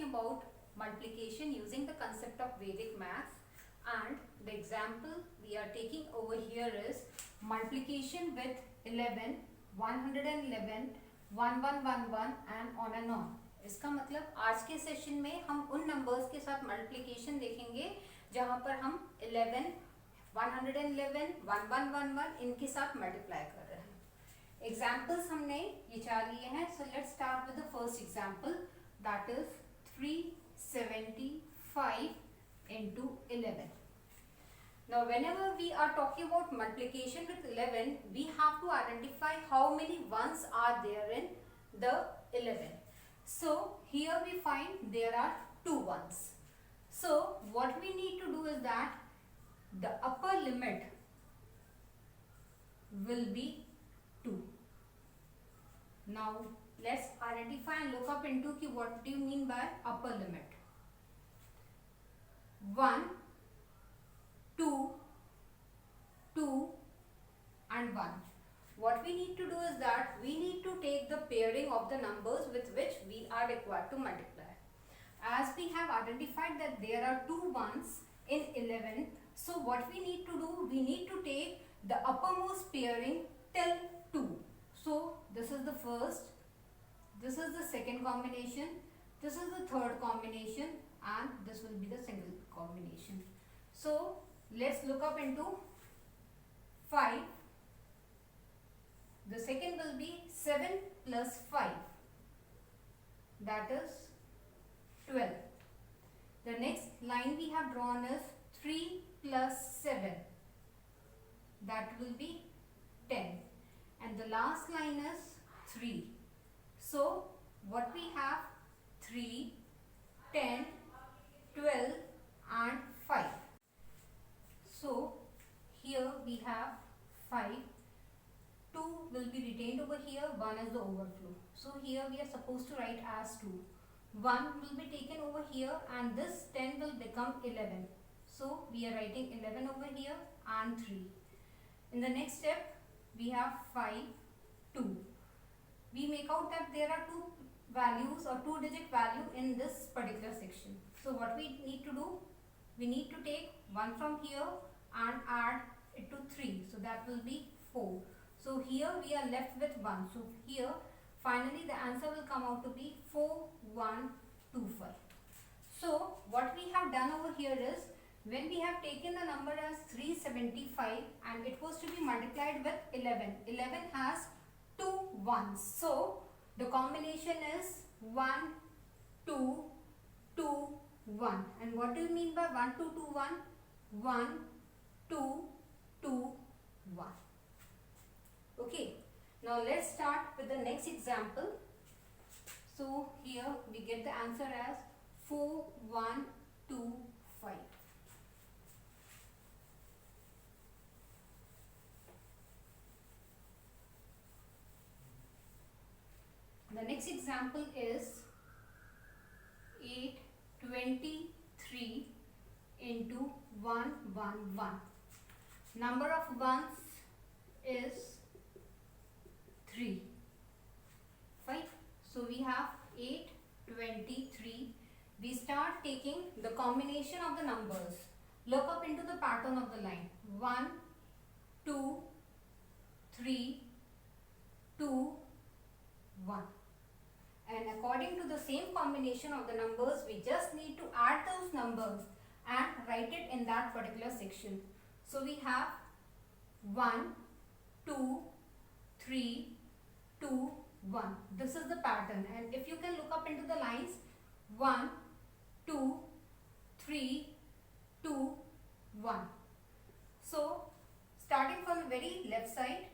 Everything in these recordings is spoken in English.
about multiplication using the concept of Vedic maths, and the example we are taking over here is multiplication with 11, 111, 1111 and on. इसका मतलब आज के session में हम उन numbers के साथ मल्टीप्लिकेशन देखेंगे जहां पर हम 11, 111, 1111 इनके साथ मल्टीप्लाई कर रहे हैं। एग्जाम्पल्स हमने ये 4 लिए हैं। So let's start with the first example, that is 375 into 11. Now whenever we are talking about multiplication with 11, we have to identify how many ones are there in the 11. So here we find there are 2 ones. So what we need to do is that the upper limit will be 2. Now let's identify and look up into what do you mean by upper limit. 1, 2, 2 and 1. What we need to do is that we need to take the pairing of the numbers with which we are required to multiply. As we have identified that there are 2 ones in 11, so what we need to do, we need to take the uppermost pairing till 2. So this is the first, this is the second combination, this is the third combination, and this will be the single combination. So let's look up into 5. The second will be 7 plus 5, that is 12. The next line we have drawn is 3 plus 7, that will be 10. And the last line is 3. So what we have, 3, 10, 12 and 5. So here we have 5. 2 will be retained over here, 1 is the overflow. So here we are supposed to write as 2. 1 will be taken over here and this 10 will become 11. So we are writing 11 over here and 3. In the next step we have 5, 2. We make out that there are 2 values or 2-digit value in this particular section. So what we need to do, we need to take 1 from here and add it to 3. So that will be 4. So here we are left with 1. So here finally the answer will come out to be 4125. So what we have done over here is, when we have taken the number as 375 and it was to be multiplied with 11. 11 has 2 ones. So the combination is 1, 2, 2, 1. And what do you mean by 1, 2, 2, 1? 1, 2, 2, 1. Okay, now let's start with the next example. So here we get the answer as 4125. The next example is 823 into 111. Number of ones is 3. 5. So we have 823. We start taking the combination of the numbers. Look up into the pattern of the line. 1, 2, 3, 2, 1. And according to the same combination of the numbers, we just need to add those numbers and write it in that particular section. So we have 1, 2, 3, 2, 1. This is the pattern, and if you can look up into the lines, 1, 2, 3, 2, 1. So starting from the very left side,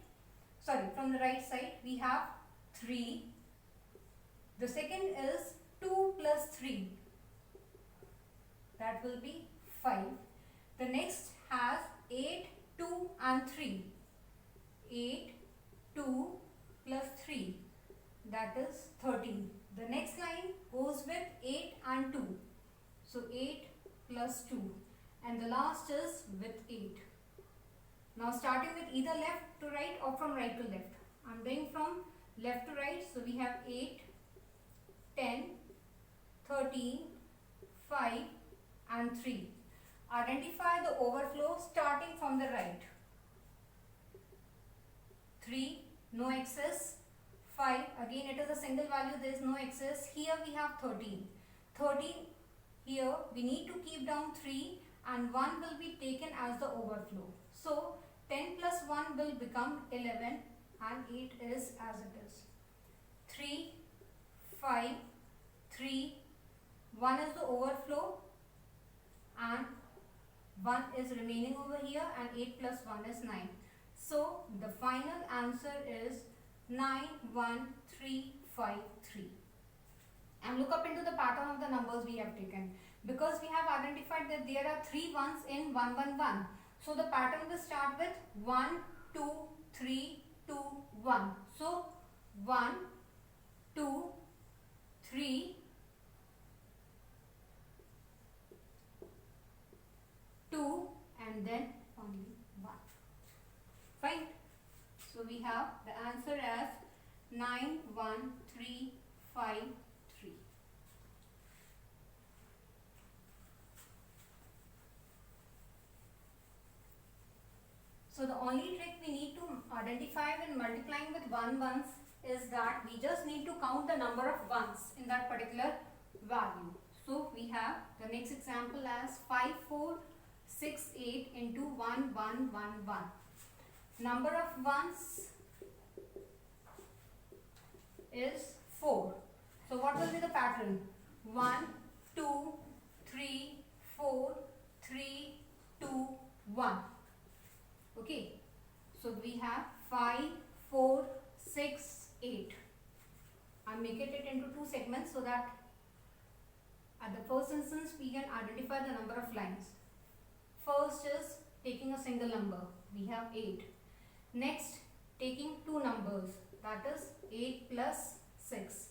from the right side, we have 3. The second is 2 plus 3, that will be 5. The next has 8, 2 and 3. 8, 2 plus 3, that is 13. The next line goes with 8 and 2. So 8 plus 2, and the last is with 8. Now starting with either left to right or from right to left. I am going from left to right. So we have 8, 10, 13, 5 and 3. Identify the overflow starting from the right. 3, no excess. 5, again it is a single value, there is no excess. Here we have 13. 13, here we need to keep down 3 and 1 will be taken as the overflow. So 10 plus 1 will become 11 and 8 is as it is. 3, 5, 3, 1 is the overflow and 1 is remaining over here and 8 plus 1 is 9. So the final answer is 91353. And look up into the pattern of the numbers we have taken. Because we have identified that there are 3 ones in 111. So the pattern will start with 1, 2, 3, 2, 1. So 1, 2, 3, 2 and then only 1. Fine. So we have the answer as 91353. So the only trick we need to identify when multiplying with 1 ones is that we just need to count the number of ones in that particular value. So we have the next example as 5468 into 1111. Number of ones is 4. So what will be the pattern? 1, 2, 3, 4, 3, 2, 1. Okay. So we have 5, 4, 6, 8. I make it into 2 segments so that at the first instance we can identify the number of lines. First is taking a single number. We have 8. Next, taking 2 numbers, that is 8 plus 6.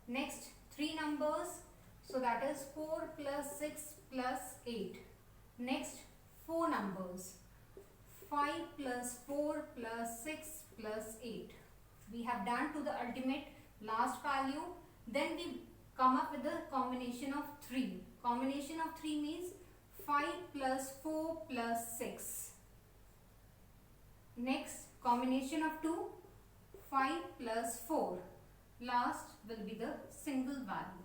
Next, 3 numbers, so that is 4 plus 6 plus 8. Next, 4 numbers, 5 plus 4 plus 6 plus 8. We have done to the ultimate last value. Then we come up with the combination of 3. Combination of 3 means 5 plus 4 plus 6. Next, combination of 2, 5 plus 4. Last will be the single value.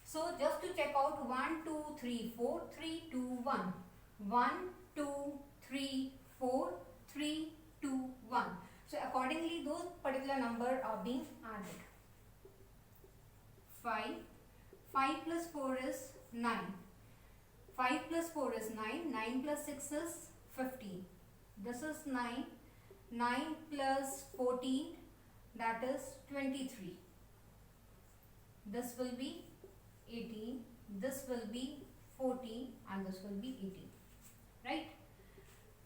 So just to check out 1, 2, 3, 4, 3, 2, 1. 1, 2, 3, 4, 3, 2, 1. So accordingly those particular numbers are being added. 5. 5 plus 4 is 9. 5 plus 4 is 9. 9 plus 6 is 15. This is 9. 9 plus 14, that is 23. This will be 18. This will be 14 and this will be 18. Right?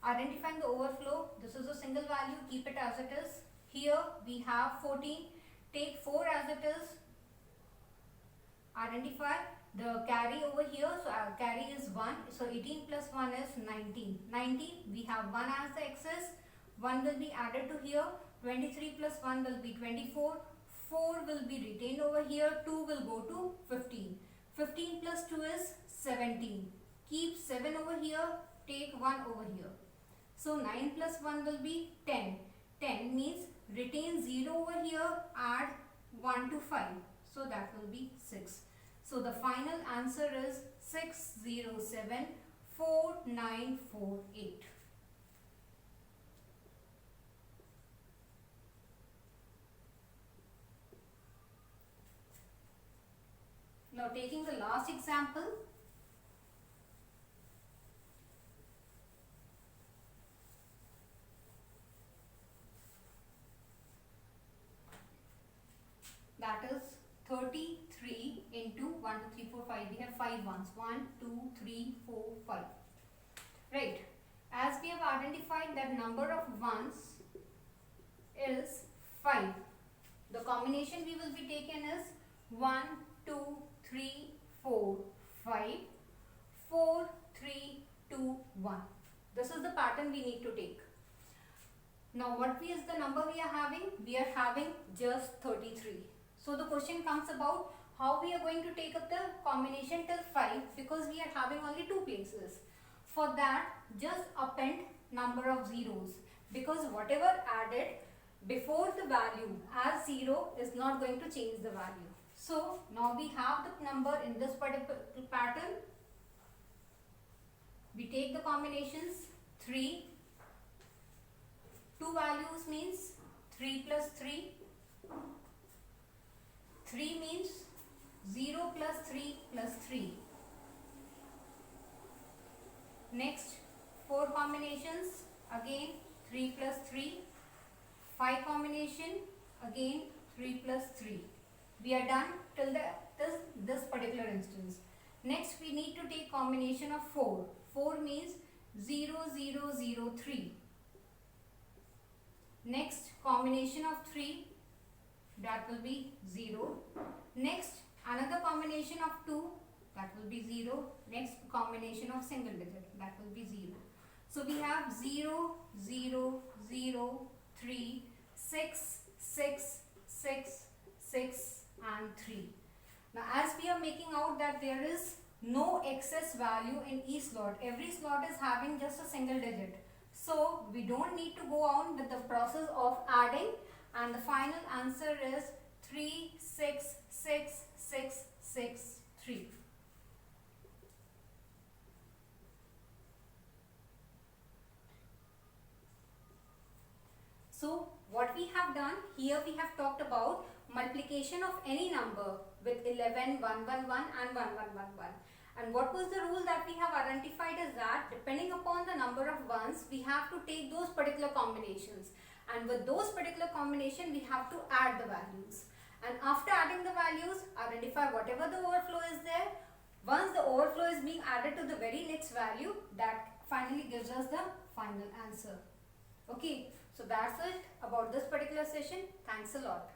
Identifying the overflow. This is a single value. Keep it as it is. Here we have 14. Take 4 as it is. Identify the carry over here. So our carry is 1. So 18 plus 1 is 19. 19, we have 1 as the excess. 1 will be added to here. 23 plus 1 will be 24. 4 will be retained over here. 2 will go to 15. 15 plus 2 is 17. Keep 7 over here. Take 1 over here. So 9 plus 1 will be 10. 10 means retain 0 over here. Add 1 to 5. So that will be 6. So the final answer is 6074948. Now taking the last example. That is 33 into 1, 2, 3, 4, 5. We have 5 ones. 1, 2, 3, 4, 5. Right. As we have identified that number of ones is 5. The combination we will be taken is 1, 2, 3, 4, 5, 4, 3, 2, 1. This is the pattern we need to take. Now what is the number we are having? We are having just 33. So the question comes about how we are going to take up the combination till 5, because we are having only 2 places. For that, just append number of zeros, because whatever added before the value as 0 is not going to change the value. So now we have the number in this particular pattern. We take the combinations 3, 2 values means 3 plus 3, 3 means 0 plus 3 plus 3. Next 4 combinations, again 3 plus 3, 5 combination, again 3 plus 3. We are done till this particular instance. Next we need to take combination of 4. 4 means 0, 0, 0, 3. Next combination of 3, that will be 0. Next another combination of 2, that will be 0. Next combination of single digit, that will be 0. So we have 0, 0, 0, 3, 6, 6, 6, 6 and 3. Now as we are making out that there is no excess value in each slot, every slot is having just a single digit. So we don't need to go on with the process of adding, and the final answer is 3, 6, 6, 6, 6, 3. So what we have done here, we have talked about multiplication of any number with 11, 1, 1, 1 and 1, 1, 1, 1. And what was the rule that we have identified is that depending upon the number of ones, we have to take those particular combinations. And with those particular combination, we have to add the values. And after adding the values, identify whatever the overflow is there. Once the overflow is being added to the very next value, that finally gives us the final answer. Okay, so that's it about this particular session. Thanks a lot.